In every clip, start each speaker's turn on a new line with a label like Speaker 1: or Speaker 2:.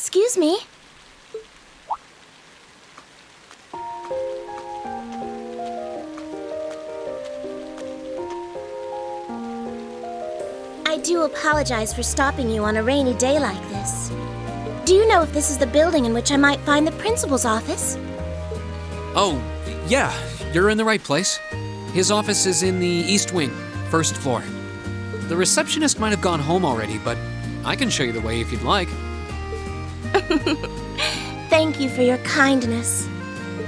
Speaker 1: Excuse me. I do apologize for stopping you on a rainy day like this. Do you know if this is the building in which I might find the principal's office?
Speaker 2: Oh, yeah, you're in the right place. His office is in the East Wing, first floor. The receptionist might have gone home already, but I can show you the way if you'd like.
Speaker 1: Thank you for your kindness.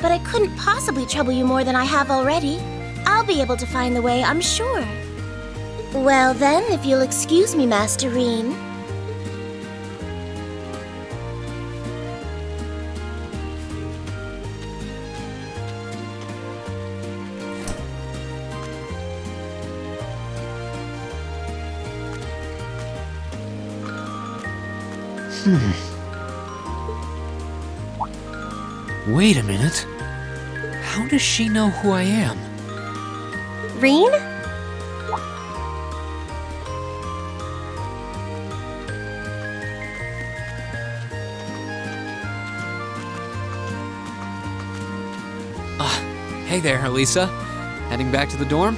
Speaker 1: But I couldn't possibly trouble you more than I have already. I'll be able to find the way, I'm sure. Well then, if you'll excuse me, Master Reen.
Speaker 2: Wait a minute. How does she know who I am?
Speaker 1: Reen?
Speaker 2: Hey there, Elisa. Heading back to the dorm?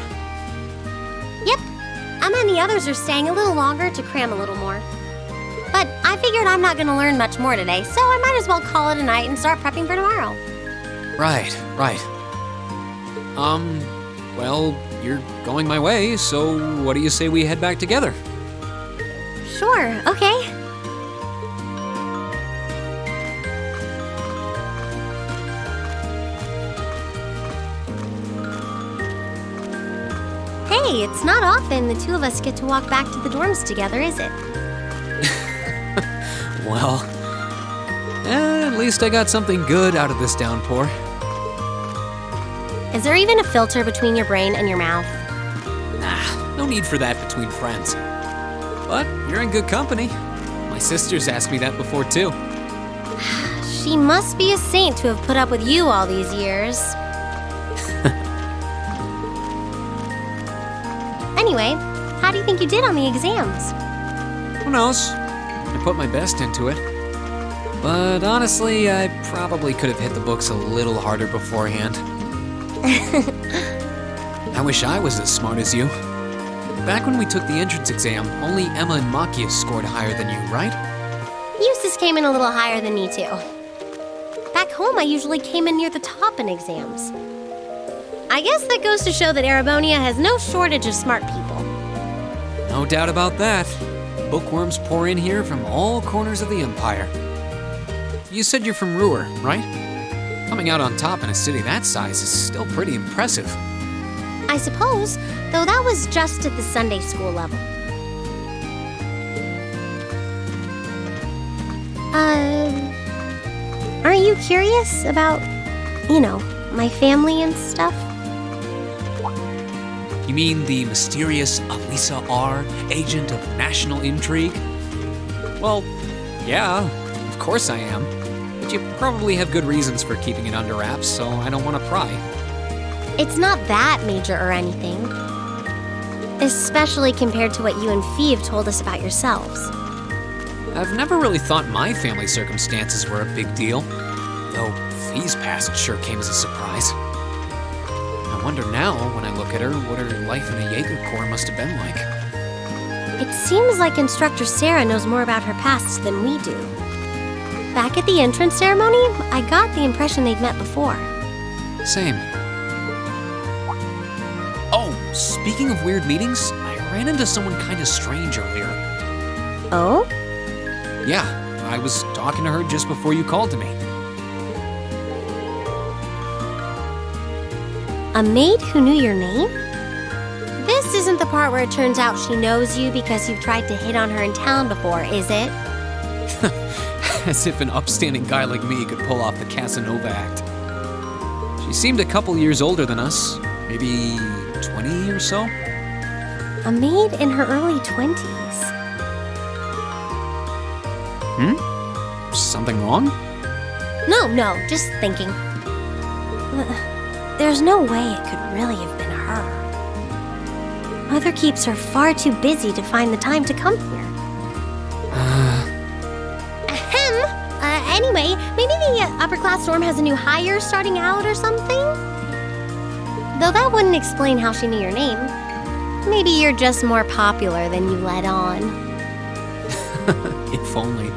Speaker 3: Yep. Emma and the others are staying a little longer to cram a little more. But I figured I'm not going to learn much more today, so I might as well call it a night and start prepping for tomorrow.
Speaker 2: Right. Well, you're going my way, so what do you say we head back together?
Speaker 3: Sure, okay. Hey, it's not often the two of us get to walk back to the dorms together, is it?
Speaker 2: Well, at least I got something good out of this downpour.
Speaker 3: Is there even a filter between your brain and your mouth?
Speaker 2: Nah, no need for that between friends. But you're in good company. My sister's asked me that before, too.
Speaker 3: She must be a saint to have put up with you all these years. Anyway, how do you think you did on the exams?
Speaker 2: Who knows? I put my best into it. But honestly, I probably could have hit the books a little harder beforehand. I wish I was as smart as you. Back when we took the entrance exam, only Emma and Machias scored higher than you, right?
Speaker 3: Eustace came in a little higher than me, too. Back home, I usually came in near the top in exams. I guess that goes to show that Erebonia has no shortage of smart people.
Speaker 2: No doubt about that. Bookworms pour in here from all corners of the Empire. You said you're from Ruhr, right? Coming out on top in a city that size is still pretty impressive.
Speaker 3: I suppose, though that was just at the Sunday school level. Aren't you curious about, my family and stuff?
Speaker 2: You mean the mysterious Elisa R., agent of national intrigue? Well, yeah, of course I am. But you probably have good reasons for keeping it under wraps, so I don't want to pry.
Speaker 3: It's not that major or anything. Especially compared to what you and Fee have told us about yourselves.
Speaker 2: I've never really thought my family circumstances were a big deal, though Fee's past sure came as a surprise. I wonder now, when I look at her, what her life in the Jaeger Corps must have been like.
Speaker 3: It seems like Instructor Sarah knows more about her past than we do. Back at the entrance ceremony, I got the impression they'd met before.
Speaker 2: Same. Oh, speaking of weird meetings, I ran into someone kind of strange earlier.
Speaker 3: Oh?
Speaker 2: Yeah, I was talking to her just before you called to me.
Speaker 3: A maid who knew your name? This isn't the part where it turns out she knows you because you've tried to hit on her in town before, is it?
Speaker 2: As if an upstanding guy like me could pull off the Casanova act. She seemed a couple years older than us, maybe 20 or so.
Speaker 3: A maid in her early 20s.
Speaker 2: Something wrong?
Speaker 3: No, just thinking. There's no way it could really have been her. Mother keeps her far too busy to find the time to come here. Ahem! Anyway, maybe the upper class dorm has a new hire starting out or something? Though that wouldn't explain how she knew your name. Maybe you're just more popular than you let on.
Speaker 2: If only.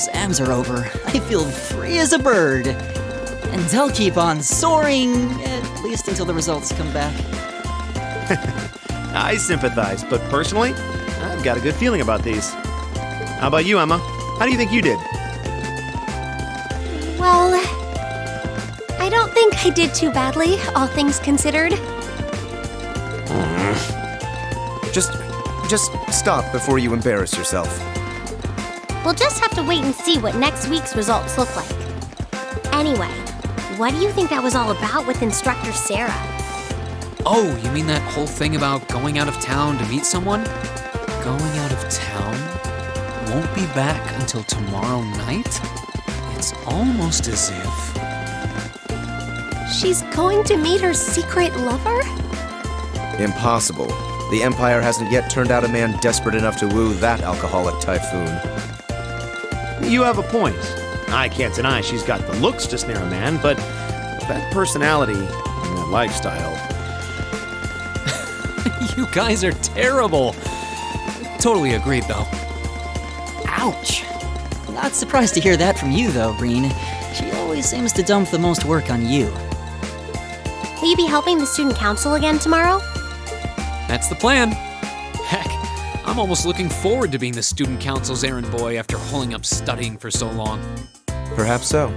Speaker 4: exams are over, I feel free as a bird. And I'll keep on soaring, at least until the results come back.
Speaker 5: I sympathize, but personally, I've got a good feeling about these. How about you, Emma? How do you think you did?
Speaker 3: Well, I don't think I did too badly, all things considered.
Speaker 6: Just stop before you embarrass yourself.
Speaker 3: We'll just have to wait and see what next week's results look like. Anyway, what do you think that was all about with Instructor Sarah?
Speaker 2: Oh, you mean that whole thing about going out of town to meet someone? Going out of town? Won't be back until tomorrow night? It's almost as if...
Speaker 3: She's going to meet her secret lover?
Speaker 6: Impossible. The Empire hasn't yet turned out a man desperate enough to woo that alcoholic typhoon.
Speaker 5: You have a point. I can't deny she's got the looks to snare a man, but that personality and that lifestyle...
Speaker 2: You guys are terrible. Totally agreed, though.
Speaker 4: Ouch. Not surprised to hear that from you, though, Breen. She always seems to dump the most work on you.
Speaker 3: Will you be helping the student council again tomorrow?
Speaker 2: That's the plan. Heck, I'm almost looking forward to being the student council's errand boy after holding up studying for so long.
Speaker 6: Perhaps so.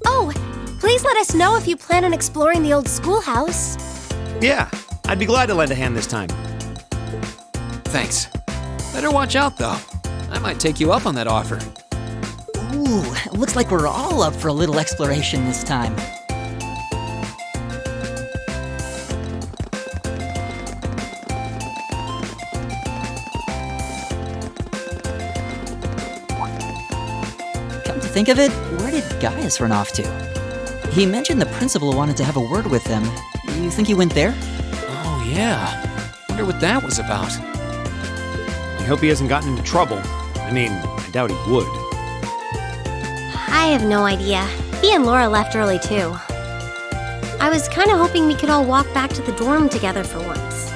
Speaker 3: Oh, please let us know if you plan on exploring the old schoolhouse.
Speaker 5: Yeah, I'd be glad to lend a hand this time.
Speaker 2: Thanks. Better watch out, though. I might take you up on that offer.
Speaker 4: Ooh, looks like we're all up for a little exploration this time. Come to think of it, where did Gaius run off to? He mentioned the principal wanted to have a word with them. You think he went there?
Speaker 2: Oh, yeah. Wonder what that was about.
Speaker 5: I hope he hasn't gotten into trouble. I mean, I doubt he would.
Speaker 3: I have no idea. He and Laura left early, too. I was kind of hoping we could all walk back to the dorm together for once.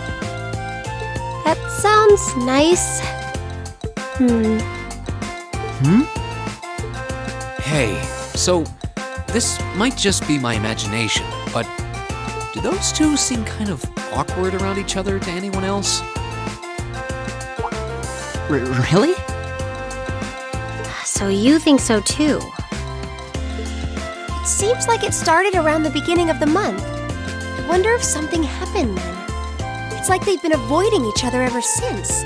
Speaker 3: That sounds nice.
Speaker 2: Hey, so this might just be my imagination, but do those two seem kind of awkward around each other to anyone else?
Speaker 4: Really?
Speaker 3: So you think so, too?
Speaker 7: It seems like it started around the beginning of the month. I wonder if something happened then. It's like they've been avoiding each other ever since.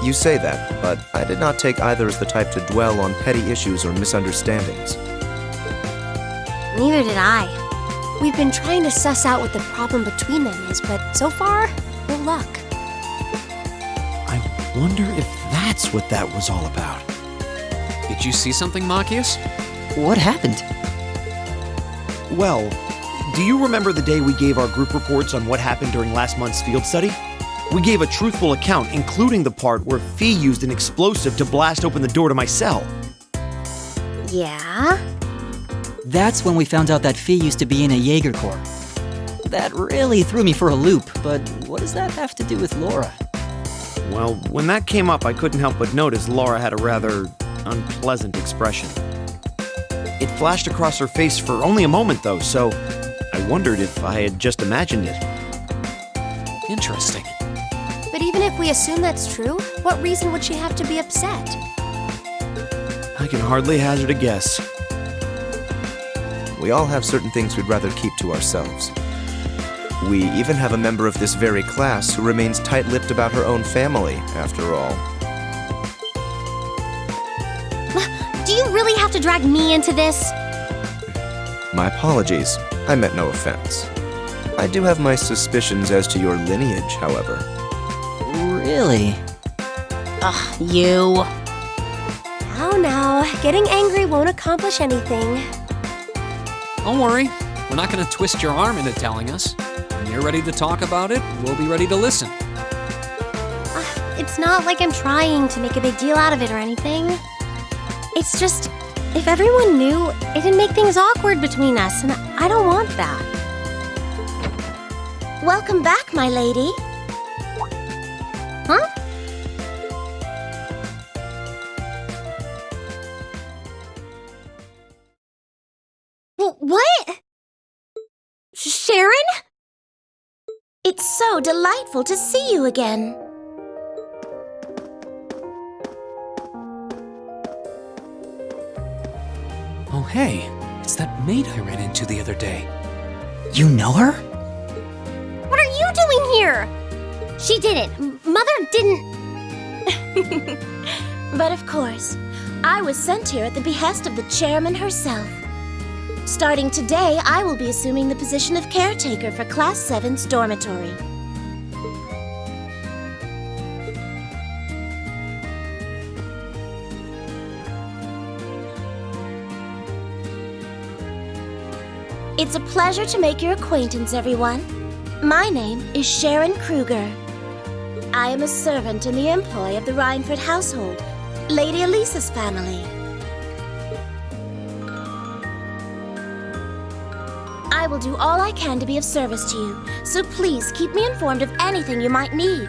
Speaker 6: You say that, but I did not take either as the type to dwell on petty issues or misunderstandings.
Speaker 3: Neither did I.
Speaker 7: We've been trying to suss out what the problem between them is, but so far, no luck.
Speaker 5: I wonder if that's what that was all about.
Speaker 2: Did you see something, Machias?
Speaker 4: What happened?
Speaker 5: Well, do you remember the day we gave our group reports on what happened during last month's field study? We gave a truthful account, including the part where Fee used an explosive to blast open the door to my cell.
Speaker 3: Yeah?
Speaker 4: That's when we found out that Fee used to be in a Jaeger Corps. That really threw me for a loop, but what does that have to do with Laura?
Speaker 5: Well, when that came up, I couldn't help but notice Laura had a rather unpleasant expression. It flashed across her face for only a moment, though, so I wondered if I had just imagined it.
Speaker 2: Interesting.
Speaker 7: But even if we assume that's true, what reason would she have to be upset?
Speaker 5: I can hardly hazard a guess.
Speaker 6: We all have certain things we'd rather keep to ourselves. We even have a member of this very class who remains tight-lipped about her own family, after all.
Speaker 3: Do you really have to drag me into this?
Speaker 6: My apologies. I meant no offense. I do have my suspicions as to your lineage, however.
Speaker 4: Really?
Speaker 3: Ugh, you.
Speaker 7: Now, getting angry won't accomplish anything.
Speaker 2: Don't worry, we're not going to twist your arm into telling us. When you're ready to talk about it, we'll be ready to listen.
Speaker 3: It's not like I'm trying to make a big deal out of it or anything. It's just, if everyone knew, it'd make things awkward between us, and I don't want that.
Speaker 1: Welcome back, my lady.
Speaker 3: Huh?
Speaker 1: It's so delightful to see you again.
Speaker 2: Oh, hey, it's that maid I ran into the other day.
Speaker 4: You know her?
Speaker 3: What are you doing here? She didn't. Mother didn't.
Speaker 1: But of course, I was sent here at the behest of the chairman herself. Starting today, I will be assuming the position of caretaker for Class 7's dormitory. It's a pleasure to make your acquaintance, everyone. My name is Sharon Kruger. I am a servant in the employ of the Rhineford household, Lady Elisa's family. I will do all I can to be of service to you, so please keep me informed of anything you might need.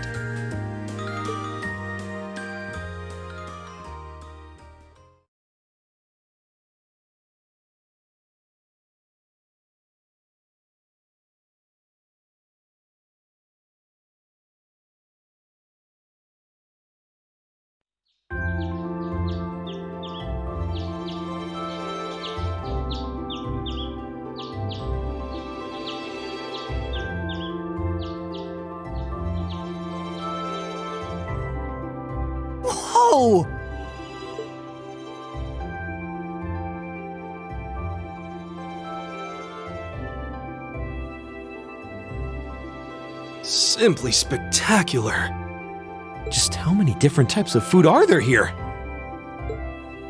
Speaker 4: Whoa!
Speaker 5: Simply spectacular. Just how many different types of food are there here?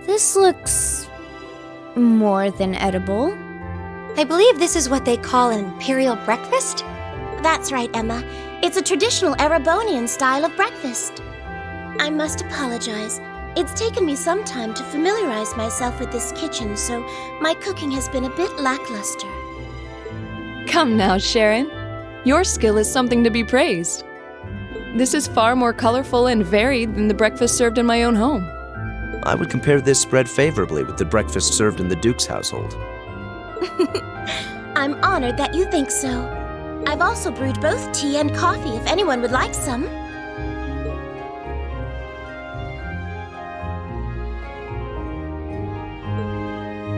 Speaker 8: This looks more than edible.
Speaker 7: I believe this is what they call an imperial breakfast?
Speaker 1: That's right, Emma. It's a traditional Erebonian style of breakfast. I must apologize. It's taken me some time to familiarize myself with this kitchen, so my cooking has been a bit lackluster.
Speaker 9: Come now, Sharon. Your skill is something to be praised. This is far more colorful and varied than the breakfast served in my own home.
Speaker 6: I would compare this spread favorably with the breakfast served in the Duke's household.
Speaker 1: I'm honored that you think so. I've also brewed both tea and coffee if anyone would like some.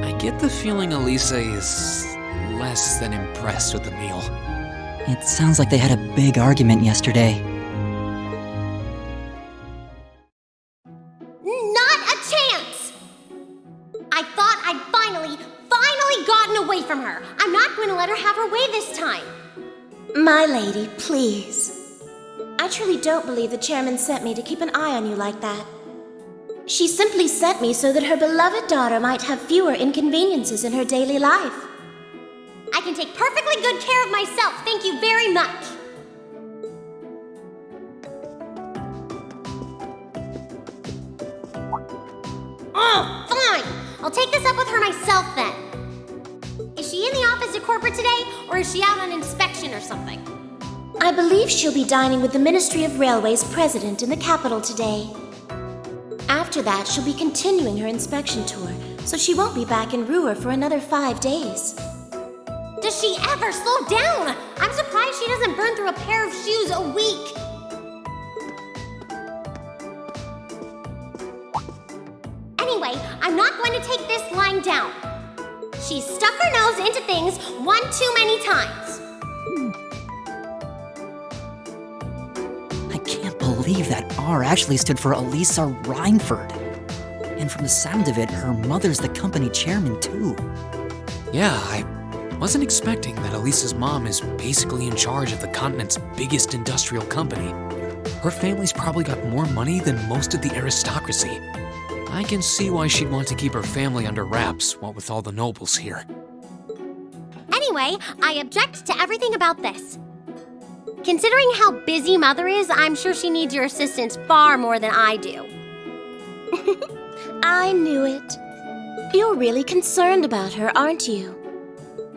Speaker 2: I get the feeling Elisa is less than impressed with the meal.
Speaker 4: It sounds like they had a big argument yesterday.
Speaker 3: Not a chance! I thought I'd finally gotten away from her. I'm not going to let her have her way this time.
Speaker 1: My lady, please. I truly don't believe the chairman sent me to keep an eye on you like that. She simply sent me so that her beloved daughter might have fewer inconveniences in her daily life.
Speaker 3: I can take perfectly good care of myself, thank you very much. Oh, fine! I'll take this up with her myself then. Is she in the office at corporate today, or is she out on inspection or something?
Speaker 1: I believe she'll be dining with the Ministry of Railways president in the capital today. After that, she'll be continuing her inspection tour, so she won't be back in Ruhr for another 5 days.
Speaker 3: Does she ever slow down? I'm surprised she doesn't burn through a pair of shoes a week. Anyway, I'm not going to take this lying down. She's stuck her nose into things one too many times.
Speaker 4: I can't believe that R actually stood for Elisa Rhineford. And from the sound of it, her mother's the company chairman too.
Speaker 2: Yeah, I wasn't expecting that Elisa's mom is basically in charge of the continent's biggest industrial company. Her family's probably got more money than most of the aristocracy. I can see why she'd want to keep her family under wraps, what with all the nobles here.
Speaker 3: Anyway, I object to everything about this. Considering how busy Mother is, I'm sure she needs your assistance far more than I do.
Speaker 1: I knew it. You're really concerned about her, aren't you?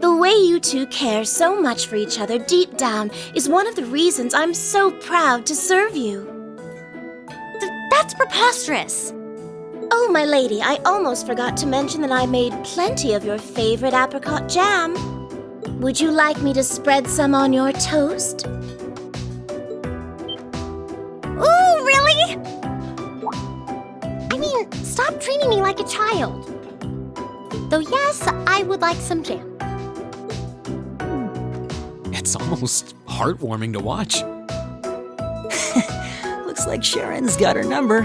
Speaker 1: The way you two care so much for each other deep down is one of the reasons I'm so proud to serve you.
Speaker 3: That's preposterous.
Speaker 1: Oh, my lady, I almost forgot to mention that I made plenty of your favorite apricot jam. Would you like me to spread some on your toast?
Speaker 3: Stop treating me like a child. Though yes, I would like some jam.
Speaker 2: It's almost heartwarming to watch.
Speaker 4: Looks like Sharon's got her number.